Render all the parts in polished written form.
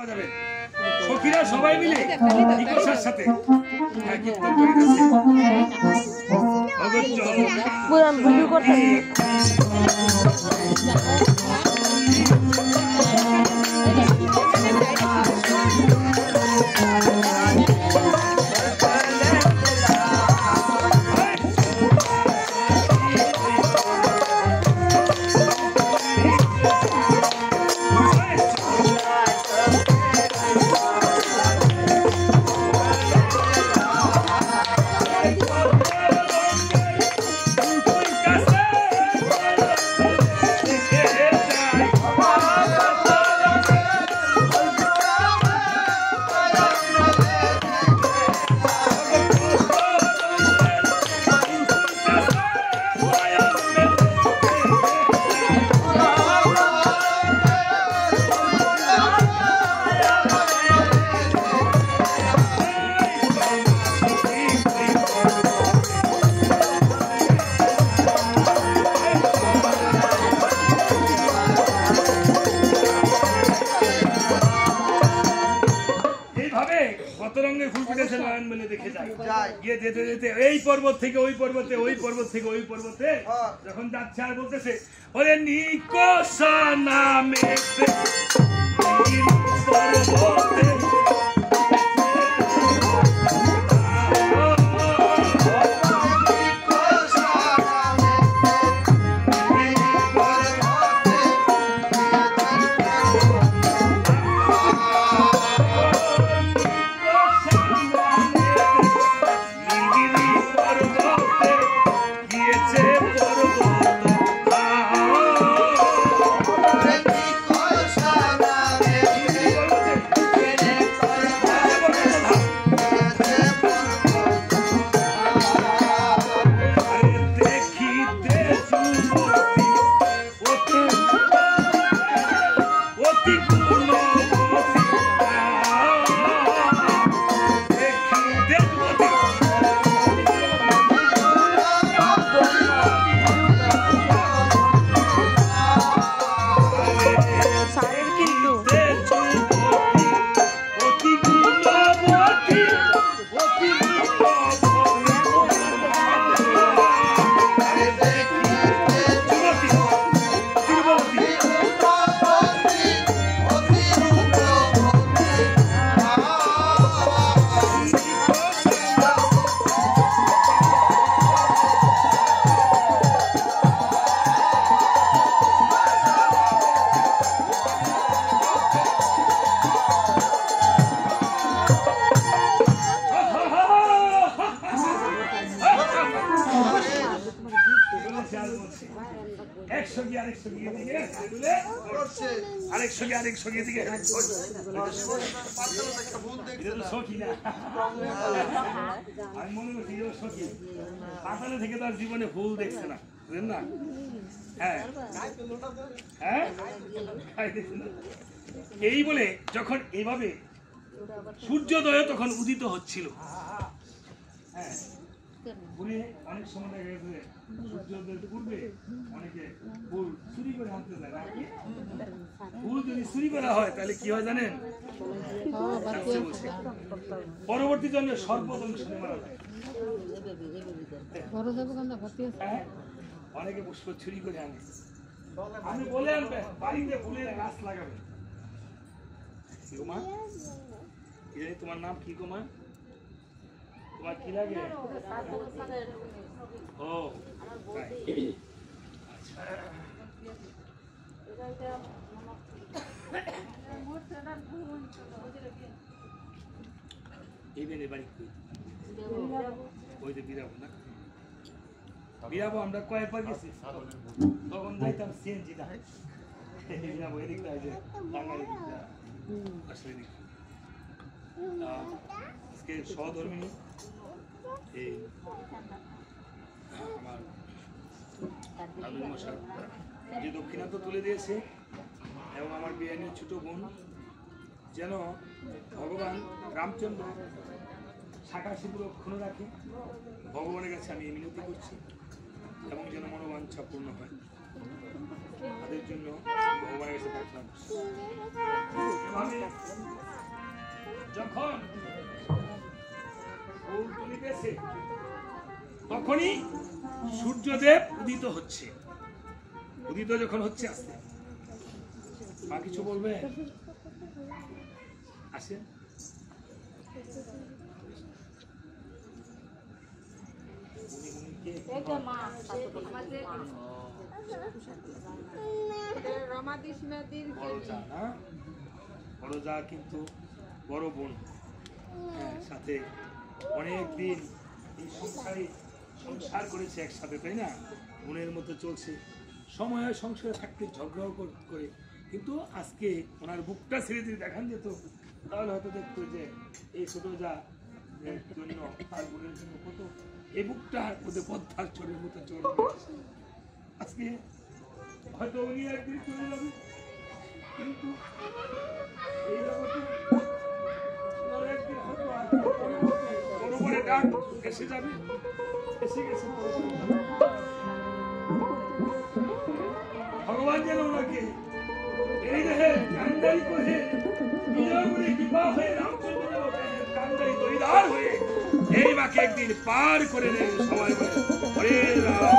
সখীরা সবাই মিলে নিকষার সাথে কীর্তন করিতেছে পুরান ভিডিও করতে এই পর্বত থেকে ওই পর্বতে ওই পর্বত থেকে ওই পর্বতে যখন যাচ্ছে আর বলতেছে ওরে নিকষা নামে পর্বতে থেকে তার জীবনে ফুল দেখছে না বুঝলেন না হ্যাঁ হ্যাঁ এই বলে যখন এইভাবে সূর্যোদয় তখন উদিত হচ্ছিল হ্যাঁ অনেক সময় দেখা গেছে সূর্যোদয়ের পূর্বে অনেকে ফুল চুরি করে আনতে যায় না ফুল যদি চুরি করা হয় তাহলে কি হয় জানেন পরবর্তী জন্মে সর্বদংশনে মারা যায় অনেকে পুষ্প চুরি করে আনে আমি বলে আনবে বাড়িতে ফুলের গাছ লাগাবে তোমার নাম কি তোমার তোমার কি লাগে ও বিরাবো আমরা কয়েকবার গেছি তখন যাইতাম সিএনজিটা বিরাবো এদিকটা যে টাঙ্গাইল দিকটা আসলে দিক আজকে সহধর্মিনী এই আমার দাদুর মশাই যে দক্ষিণান্ত তুলে দিয়েছে এবং আমার বিয়ানি ছোট বোন যেন ভগবান রামচন্দ্র শাখা সিঁদুর অক্ষুণ্ণ রাখে ভগবানের কাছে আমি মিনতি করছি এবং যেন মনোবাঞ্ছা পূর্ণ হয় তাদের জন্য ভগবানের কাছে প্রার্থনা করছি। যখন ফুল তুলিতেছে তখনই সূর্যদেব উদিত হচ্ছে। উদিত যখন হচ্ছে আসতে মা কিছু বলবে আসে বড় যা কিন্তু বড় বোন, সাথে অনেক দিন এই সংসার করেছে একসাথে, তাই না? বোনের মতো চলছে, সময় সংসারে থাকতে ঝগড়াও করে, কিন্তু আজকে ওনার বুকটা ছেড়ে যদি দেখান যেত তাহলে হয়তো দেখতো যে এই ছোট যা জন্য তার বোনের জন্য কত এই বুকটা ওদের পদ্মার চোরের মতো চোর আজকে হয়তো উনি একদিন চলে যাবে, কিন্তু এই জগতে একদিন হয়তো বড় বড় ডাক এসে যাবে, এসে গেছে। ভগবান যেন ওনাকে এই দেহে কান্দারি করে কৃপা হয়ে রামচন্দ্র কান্দারি দরিদার হয়ে এই মাকে একদিন পার করে নেন সবাই বলে হরে রাম।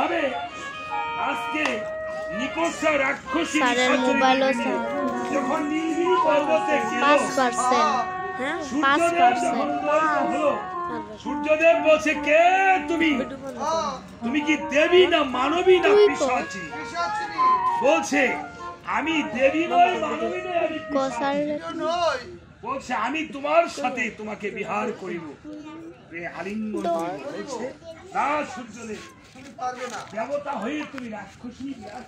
ভাবে আজকে নিকষা রাক্ষসী স্যারের মোবাইলও স্যার যখন নীলগিরি পর্বতে গেল 5%, হ্যাঁ সূর্যদেব যখন 5%। বলতে হলো, সূর্যদেব বলছে কে তুমি? তুমি কি দেবী না মানবী না পিশাচী? বলছে আমি দেবী নই, মানবী নই, আমি পিশাচী। বলছে আমি তোমার সাথে তোমাকে বিহার করিব, আলিঙ্গন করিব। বলছে না সূর্যদেব, দেবতা হয়ে তুমি রাক্ষসী বিহার